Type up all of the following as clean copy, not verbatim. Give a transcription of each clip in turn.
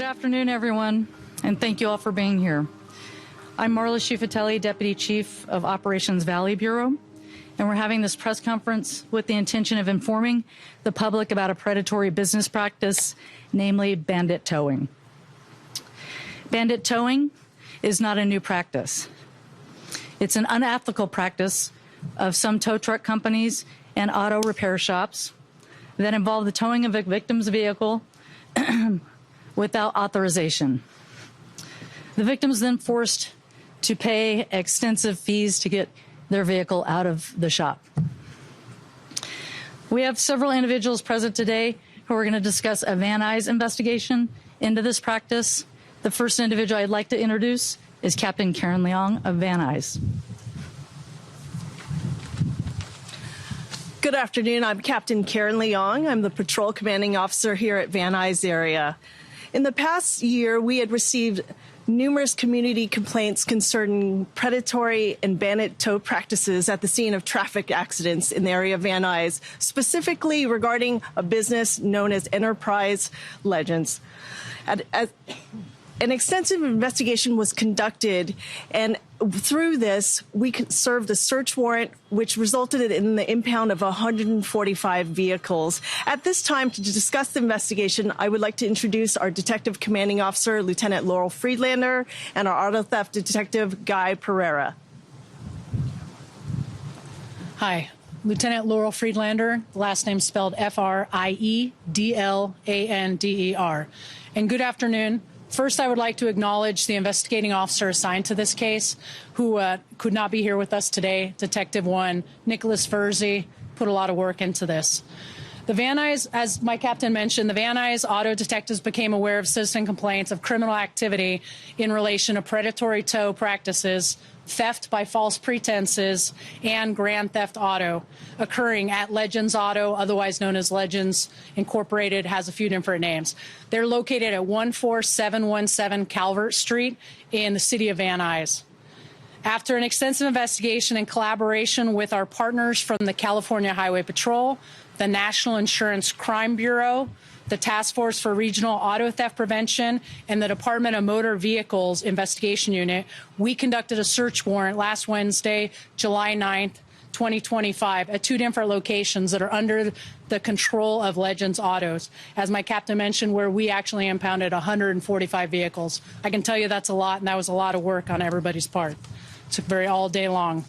afternoon, everyone, and thank you all for being here. I'm Marla Schifatelli, Deputy Chief of Operations Valley Bureau, and we're having this press conference with the intention of informing the public about a predatory business practice, namely bandit towing. Bandit towing is not a new practice. It's an unethical practice of some tow truck companies and auto repair shops that involve the towing of a victim's vehicle without authorization. The victim is then forced to pay extensive fees to get their vehicle out of the shop. We have several individuals present today who are going to discuss a Van Nuys investigation into this practice. The first individual I'd like to introduce is Captain Karen Leong of Van Nuys. Good afternoon. I'm Captain Karen Leong. I'm the Patrol Commanding Officer here at Van Nuys area. In the past year, we had received numerous community complaints concerning predatory and bandit tow practices at the scene of traffic accidents in the area of Van Nuys, specifically regarding a business known as Enterprise Legends. An extensive investigation was conducted, and through this, we served a search warrant, which resulted in the impound of 145 vehicles. At this time, to discuss the investigation, I would like to introduce our Detective Commanding Officer, Lieutenant Laurel Freedellander, and our Auto Theft Detective, Guy Pereira. Hi, Lieutenant Laurel Freedellander, last name spelled F-R-I-E-D-L-A-N-D-E-R. And good afternoon. First, I would like to acknowledge the investigating officer assigned to this case, who could not be here with us today, Detective 1, Nicholas Verzi, put a lot of work into this. The Van Nuys, as my captain mentioned, the Van Nuys auto detectives became aware of citizen complaints of criminal activity in relation to predatory tow practices, theft by false pretenses, and grand theft auto occurring at Legends Auto, otherwise known as Legends Incorporated, has a few different names. They're located at 14717 Calvert Street in the city of Van Nuys. After an extensive investigation and collaboration with our partners from the California Highway Patrol, the National Insurance Crime Bureau, the Taskforce for Regional Auto Theft Prevention, and the Department of Motor Vehicles Investigation Unit, we conducted a search warrant last Wednesday, July 9th, 2025, at two different locations that are under the control of Legends Autos. As my captain mentioned, where we actually impounded 145 vehicles. I can tell you that's a lot, and that was a lot of work on everybody's part. It took all day long.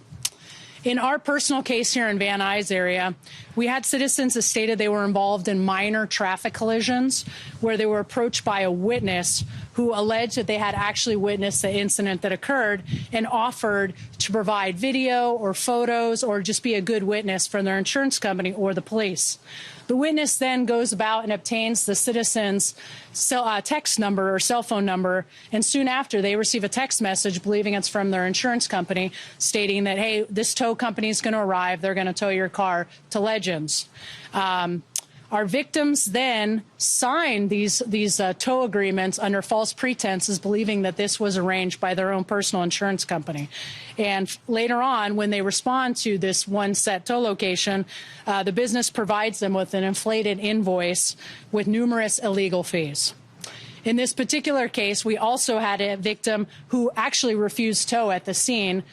In our personal case here in Van Nuys area, we had citizens that stated they were involved in minor traffic collisions where they were approached by a witness who alleged that they had actually witnessed the incident that occurred and offered to provide video or photos or just be a good witness from their insurance company or the police. The witness then goes about and obtains the citizen's text number or cell phone number, and soon after they receive a text message believing it's from their insurance company stating that, hey, this tow company is going to arrive, they're going to tow your car to Legends. Our victims then signed these tow agreements under false pretenses, believing that this was arranged by their own personal insurance company. And later on, when they respond to this one set tow location, the business provides them with an inflated invoice with numerous illegal fees. In this particular case, we also had a victim who actually refused tow at the scene,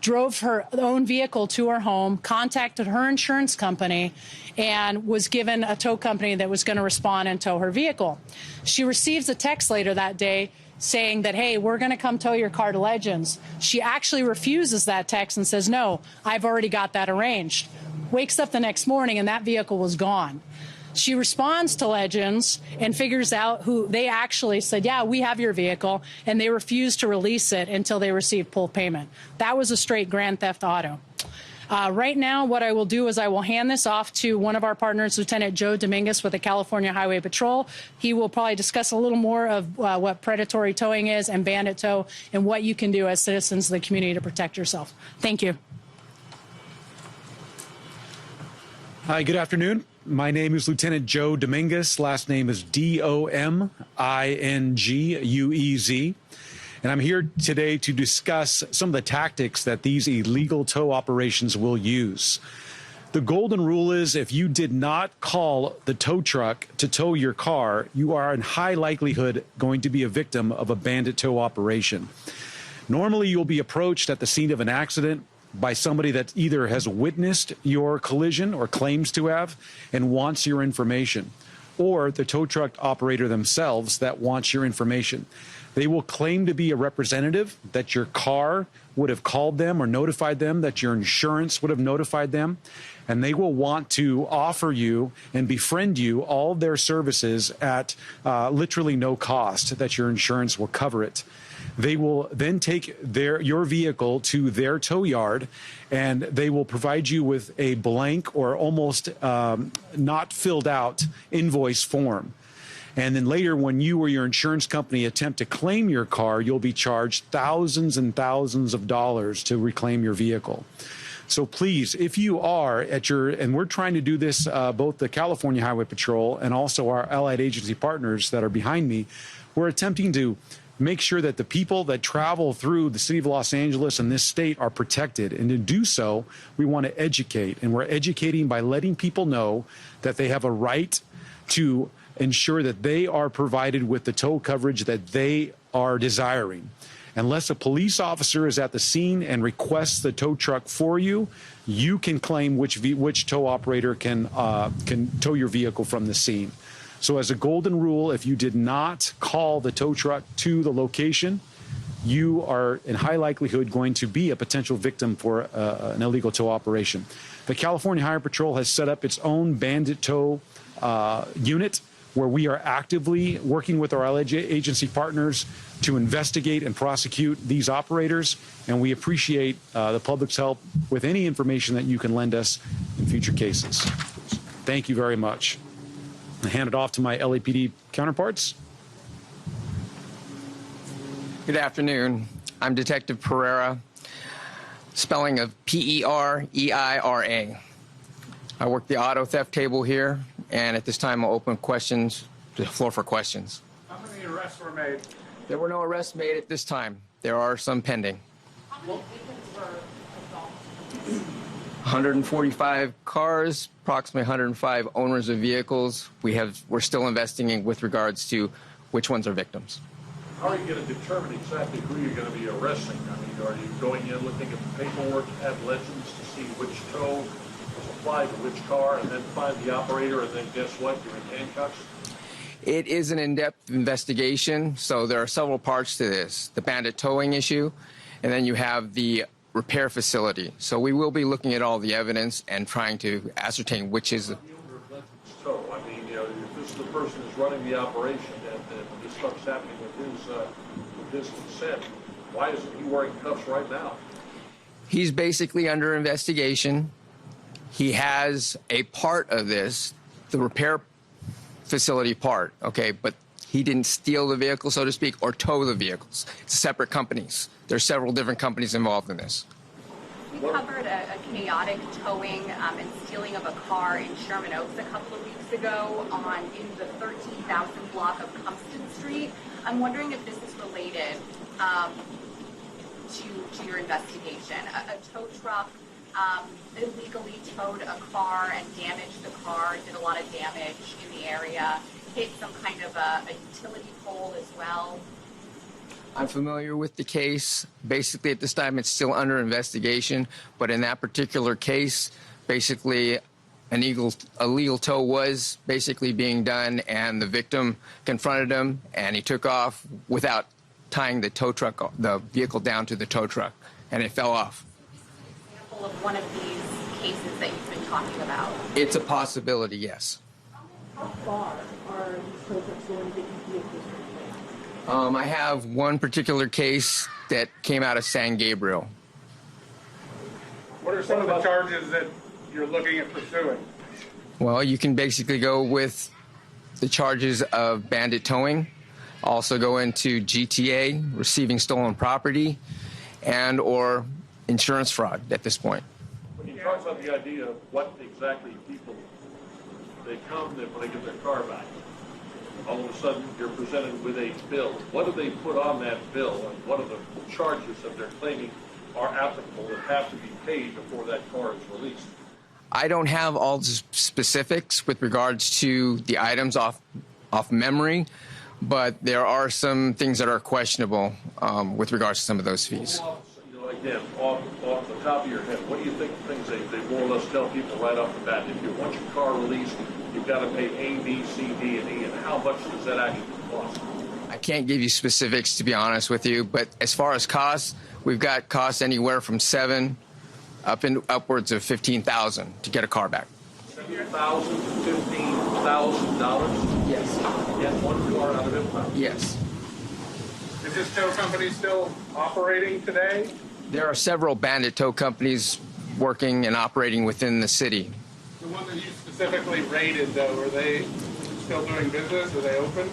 drove her own vehicle to her home, contacted her insurance company, and was given a tow company that was going to respond and tow her vehicle. She receives a text later that day saying that, hey, we're going to come tow your car to Legends. She actually refuses that text and says, no, I've already got that arranged. Wakes up the next morning and that vehicle was gone. She responds to Legends and figures out who they actually said, yeah, we have your vehicle, and they refused to release it until they received full payment. That was a straight grand theft auto. Right now, what I will do is I will hand this off to one of our partners, Lieutenant Joe Dominguez with the California Highway Patrol. He will probably discuss a little more of what predatory towing is and bandit tow and what you can do as citizens of the community to protect yourself. Thank you. Hi, good afternoon. My name is Lieutenant Joe Dominguez. Last name is D-O-M-I-N-G-U-E-Z. And I'm here today to discuss some of the tactics that these illegal tow operations will use. The golden rule is if you did not call the tow truck to tow your car, you are in high likelihood going to be a victim of a bandit tow operation. Normally, you'll be approached at the scene of an accident by somebody that either has witnessed your collision or claims to have and wants your information, or the tow truck operator themselves that wants your information. They will claim to be a representative, that your car would have called them or notified them, that your insurance would have notified them, and they will want to offer you and befriend you all their services at literally no cost, that your insurance will cover it. They will then take your vehicle to their tow yard, and they will provide you with a blank or almost not filled out invoice form. And then later, when you or your insurance company attempt to claim your car, you'll be charged thousands and thousands of dollars to reclaim your vehicle. So please, if you are at and we're trying to do this, both the California Highway Patrol and also our allied agency partners that are behind me, we're attempting to make sure that the people that travel through the city of Los Angeles and this state are protected. And to do so, we want to educate. And we're educating by letting people know that they have a right to ensure that they are provided with the tow coverage that they are desiring. Unless a police officer is at the scene and requests the tow truck for you, you can claim which tow operator can tow your vehicle from the scene. So as a golden rule, if you did not call the tow truck to the location, you are in high likelihood going to be a potential victim for an illegal tow operation. The California Highway Patrol has set up its own bandit tow unit, where we are actively working with our allied agency partners to investigate and prosecute these operators, and we appreciate the public's help with any information that you can lend us in future cases. Thank you very much. I hand it off to my LAPD counterparts. Good afternoon. I'm Detective Pereira, spelling of P-E-R-E-I-R-A. I work the auto theft table here, and at this time I'll open the floor for questions. How many arrests were made? There were no arrests made at this time. There are some pending. 145 cars, approximately 105 owners of vehicles. We're still investigating with regards to which ones are victims. How are you going to determine exactly who you're going to be arresting? I mean, are you going in looking at the paperwork at Legends to see which tow was applied to which car, and then find the operator, and then guess what? You're in handcuffs? It is an in-depth investigation, so there are several parts to this. The bandit towing issue, and then you have the repair facility. So we will be looking at all the evidence and trying to ascertain which is the tow. I mean, you know, if this is the person who's running the operation and this stuff's happening with his consent, why isn't he wearing cuffs right now? He's basically under investigation. He has a part of this, the repair facility part, okay, but he didn't steal the vehicle, so to speak, or tow the vehicles. It's separate companies. There's several different companies involved in this. We covered a chaotic towing and stealing of a car in Sherman Oaks a couple of weeks ago in the 13,000 block of Compton Street. I'm wondering if this is related to your investigation. A tow truck illegally towed a car and damaged the car, did a lot of damage in the area, hit some kind of a utility pole as well. I'm familiar with the case. Basically, at this time, it's still under investigation. But in that particular case, basically, an illegal tow was basically being done, and the victim confronted him, and he took off without tying the vehicle down to the tow truck, and it fell off. Example of one of these cases that you've been talking about. It's a possibility, yes. How far are these tow trucks going to get you vehicles? I have one particular case that came out of San Gabriel. What are some of the charges that you're looking at pursuing? Well, you can basically go with the charges of bandit towing, also go into GTA, receiving stolen property, and or insurance fraud at this point. When you talk about the idea of what exactly people, they come when they get their car back, all of a sudden you're presented with a bill. What do they put on that bill, and what are the charges that they're claiming are applicable that have to be paid before that car is released? I don't have all the specifics with regards to the items off memory, but there are some things that are questionable with regards to some of those fees. Again, off the top of your head, what do you think the things they more or less tell people right off the bat? If you want your car released, you've got to pay A, B, C, D, and E, and how much does that actually cost? I can't give you specifics, to be honest with you, but as far as costs, we've got costs anywhere from $7,000 upwards of $15,000 to get a car back. $7,000 to $15,000? Yes. Get one car out of impound? Yes. Is this tow company still operating today? There are several Bandit tow companies working and operating within the city. The one that you specifically raided, though, are they still doing business? Are they open?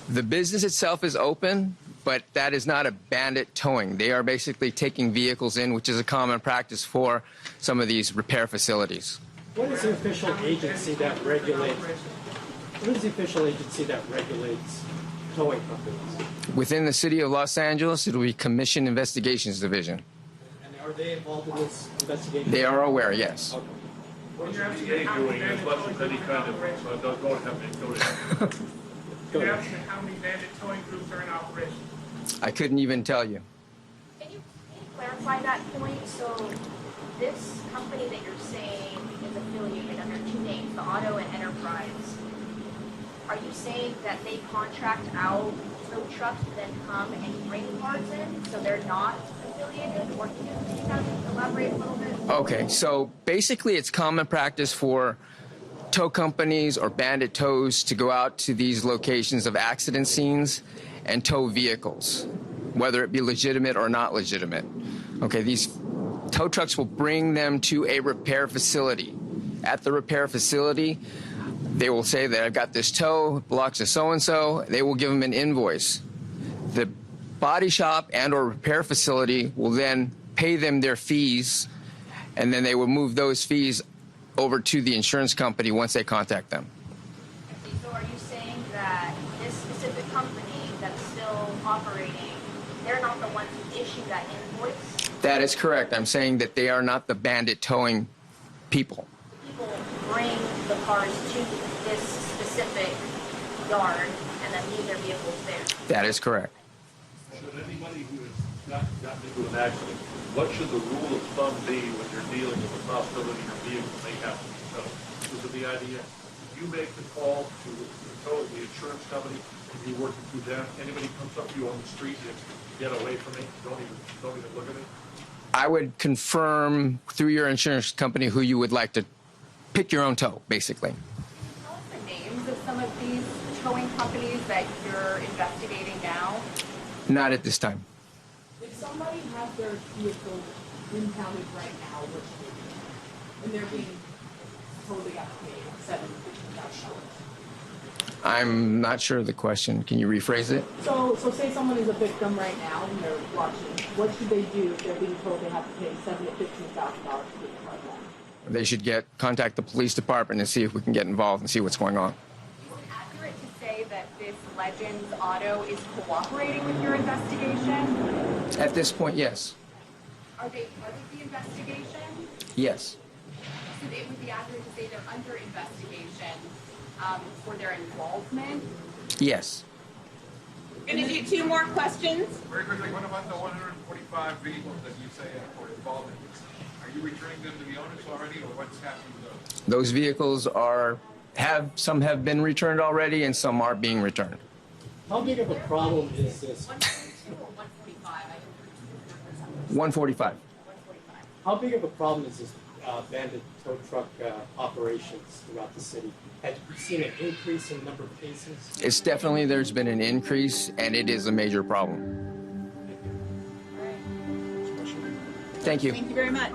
The business itself is open, but that is not a Bandit towing. They are basically taking vehicles in, which is a common practice for some of these repair facilities. What is the official agency that regulates? What is the official agency that regulates towing companies? Within the city of Los Angeles, it will be Commission Investigations Division. And are they involved in this investigation? They are aware, yes. Okay. What is the DA doing as much as any kind of, don't go ahead. Go You're ahead. asking how many bandit towing groups are in operation? I couldn't even tell you. Can you clarify that point? So this company that you're saying is affiliated under two names, the Auto and Enterprise. Are you saying that they contract out tow trucks to then come and bring cars in, so they're not affiliated? Or can you kind of elaborate a little bit? Okay, so basically it's common practice for tow companies or Bandit tows to go out to these locations of accident scenes and tow vehicles, whether it be legitimate or not legitimate. Okay, these tow trucks will bring them to a repair facility. At the repair facility, they will say that I've got this tow, it belongs to so-and-so. They will give them an invoice. The body shop and or repair facility will then pay them their fees, and then they will move those fees over to the insurance company once they contact them. So are you saying that this specific company that's still operating, they're not the ones who issue that invoice? That is correct. I'm saying that they are not the Bandit towing people. People bring the cars to this specific yard and then leave their vehicles there. That is correct. Should anybody who has gotten into an accident, what should the rule of thumb be when you're dealing with the possibility your vehicle may have to be towed? Is it the idea you make the call to the insurance company and you work it through them? Anybody comes up to you on the street and get away from me, don't even look at me? I would confirm through your insurance company who you would like to pick your own tow, basically. Tell us the names of some of these towing companies that you're investigating now. Not at this time. If somebody has their vehicle impounded right now, which they do, and they're being totally got paid $7,000. I'm not sure of the question. Can you rephrase it? So say someone is a victim right now and they're watching. What should they do if they're being told they have to pay $7,000 to $15,000 to get the car back? They should contact the police department and see if we can get involved and see what's going on. Is it accurate to say that this Legends Auto is cooperating with your investigation? At this point, yes. Are they part of the investigation? Yes. So it would be accurate to say they're under investigation for their involvement? Yes. Going to do two more questions. Very quickly, what about the 145 vehicles that you say are involved in this? Are you returning them to the owners already, or what's happening with those? Those vehicles some have been returned already and some are being returned. How big of a problem is this? 142 or 145? 145. How big of a problem is this Bandit tow truck operations throughout the city? Have you seen an increase in the number of cases? It's definitely, there's been an increase, and it is a major problem. Thank you. Thank you very much.